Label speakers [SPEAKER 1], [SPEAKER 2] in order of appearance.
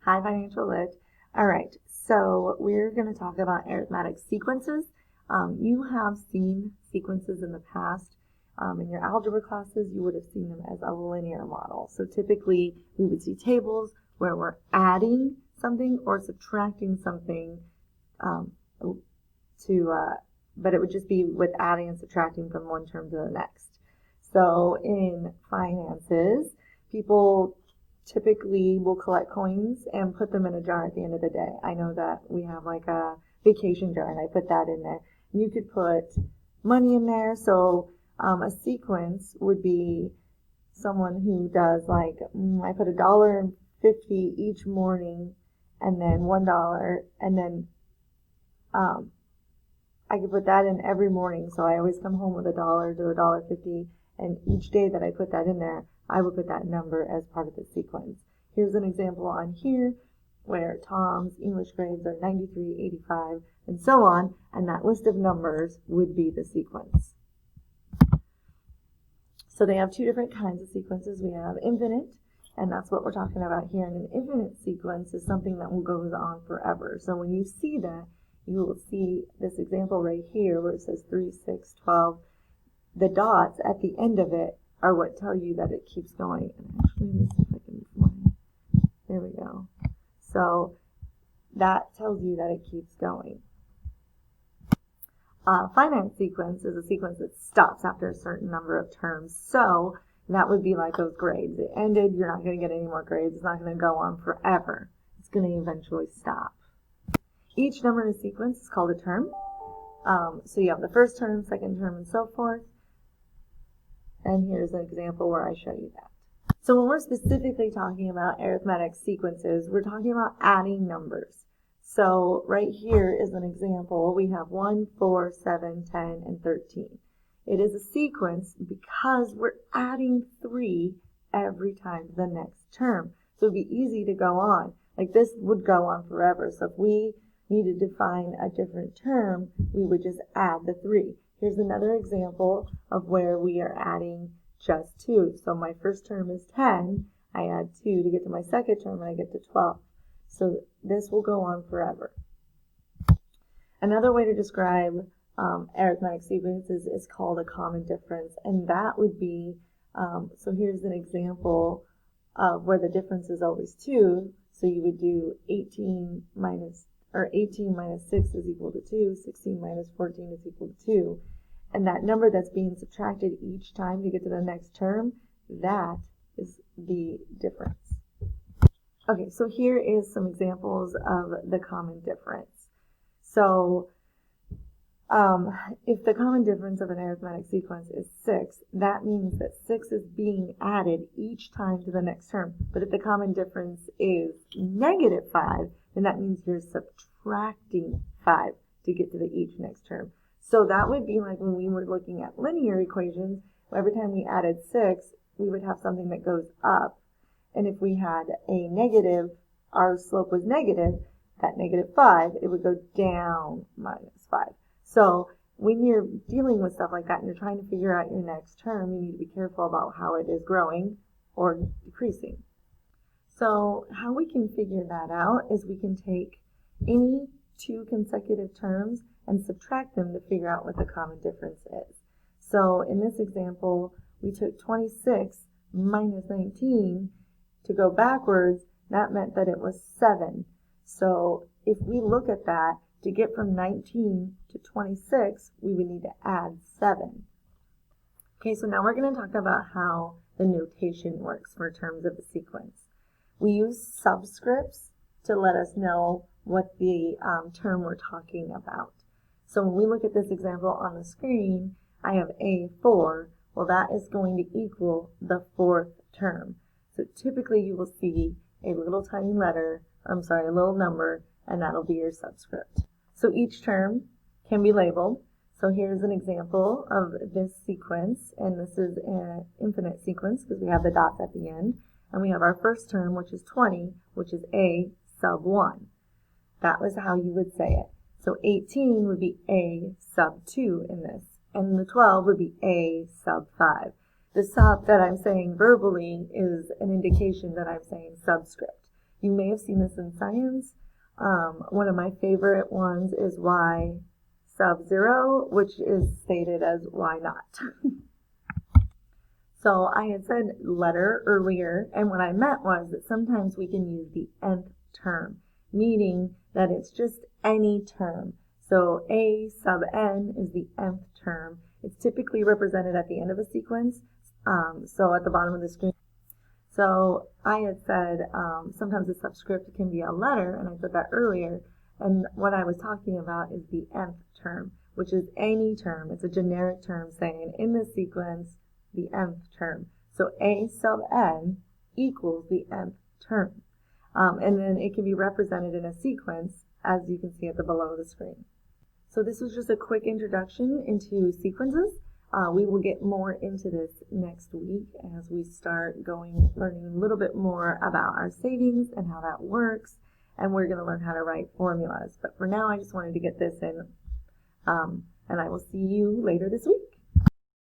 [SPEAKER 1] Hi, Financial Lit. All right, so we're going to talk about arithmetic sequences. You have seen sequences in the past. In your algebra classes, you would have seen them as a linear model. So typically, we would see tables where we're adding something or subtracting something but it would just be with adding and subtracting from one term to the next. So in finances, people typically will collect coins and put them in a jar at the end of the day. I know that we have like a vacation jar and I put that in there. You could put money in there. So a sequence would be someone who does like, I put $1.50 each morning and then $1 and then I could put that in every morning. So I always come home with $1 to $1.50 and each day that I put that in there, I would put that number as part of the sequence. Here's an example on here where Tom's English grades are 93, 85, and so on, and that list of numbers would be the sequence. So they have two different kinds of sequences. We have infinite, and that's what we're talking about here. And an infinite sequence is something that goes on forever. So when you see that, you will see this example right here where it says 3, 6, 12. The dots at the end of it are what tell you that it keeps going. And actually, let me see if I can find. There we go. So that tells you that it keeps going. Finite sequence is a sequence that stops after a certain number of terms. So that would be like those grades. It ended, you're not going to get any more grades. It's not going to go on forever. It's going to eventually stop. Each number in a sequence is called a term. So you have the first term, second term, and so forth. And here's an example where I show you that. So when we're specifically talking about arithmetic sequences, we're talking about adding numbers. So right here is an example. We have 1, 4, 7, 10, and 13. It is a sequence because we're adding 3 every time to the next term. So it'd be easy to go on. Like this would go on forever. So if we needed to find a different term, we would just add the 3. Here's another example of where we are adding just 2. So my first term is 10. I add 2 to get to my second term, and I get to 12. So this will go on forever. Another way to describe arithmetic sequences is called a common difference, and that would be, so here's an example of where the difference is always 2. So you would do 18 minus 6 is equal to 2, 16 minus 14 is equal to 2. And that number that's being subtracted each time to get to the next term, that is the difference. Okay, so here is some examples of the common difference. So if the common difference of an arithmetic sequence is 6, that means that 6 is being added each time to the next term. But if the common difference is negative 5, then that means you're subtracting 5 to get to the each next term. So that would be like when we were looking at linear equations, every time we added 6, we would have something that goes up. And if we had a negative, our slope was negative, that negative 5, it would go down minus 5. So when you're dealing with stuff like that and you're trying to figure out your next term, you need to be careful about how it is growing or decreasing. So how we can figure that out is we can take any 2 consecutive terms and subtract them to figure out what the common difference is. So in this example, we took 26 minus 19 to go backwards. That meant that it was 7. So if we look at that, to get from 19 to 26, we would need to add 7. Okay, so now we're going to talk about how the notation works for terms of a sequence. We use subscripts to let us know what the term we're talking about. So when we look at this example on the screen, I have A4. Well, that is going to equal the 4th term. So typically you will see a little tiny letter, a little number, and that'll be your subscript. So each term can be labeled. So here's an example of this sequence, and this is an infinite sequence because we have the dots at the end. And we have our first term, which is 20, which is A sub 1. That was how you would say it. So 18 would be A sub 2 in this, and the 12 would be A sub 5. The sub that I'm saying verbally is an indication that I'm saying subscript. You may have seen this in science. One of my favorite ones is y sub 0, which is stated as y naught. So I had said letter earlier, and what I meant was that sometimes we can use the nth term, meaning that it's just any term. So a sub n is the nth term. It's typically represented at the end of a sequence, so at the bottom of the screen. So I had said sometimes the subscript can be a letter, and I said that earlier, and what I was talking about is the nth term, which is any term. It's a generic term saying in this sequence, the nth term. So a sub n equals the nth term. And then it can be represented in a sequence, as you can see at the below of the screen. So this was just a quick introduction into sequences. We will get more into this next week as we start learning a little bit more about our savings and how that works, and we're going to learn how to write formulas. But for now, I just wanted to get this in, and I will see you later this week.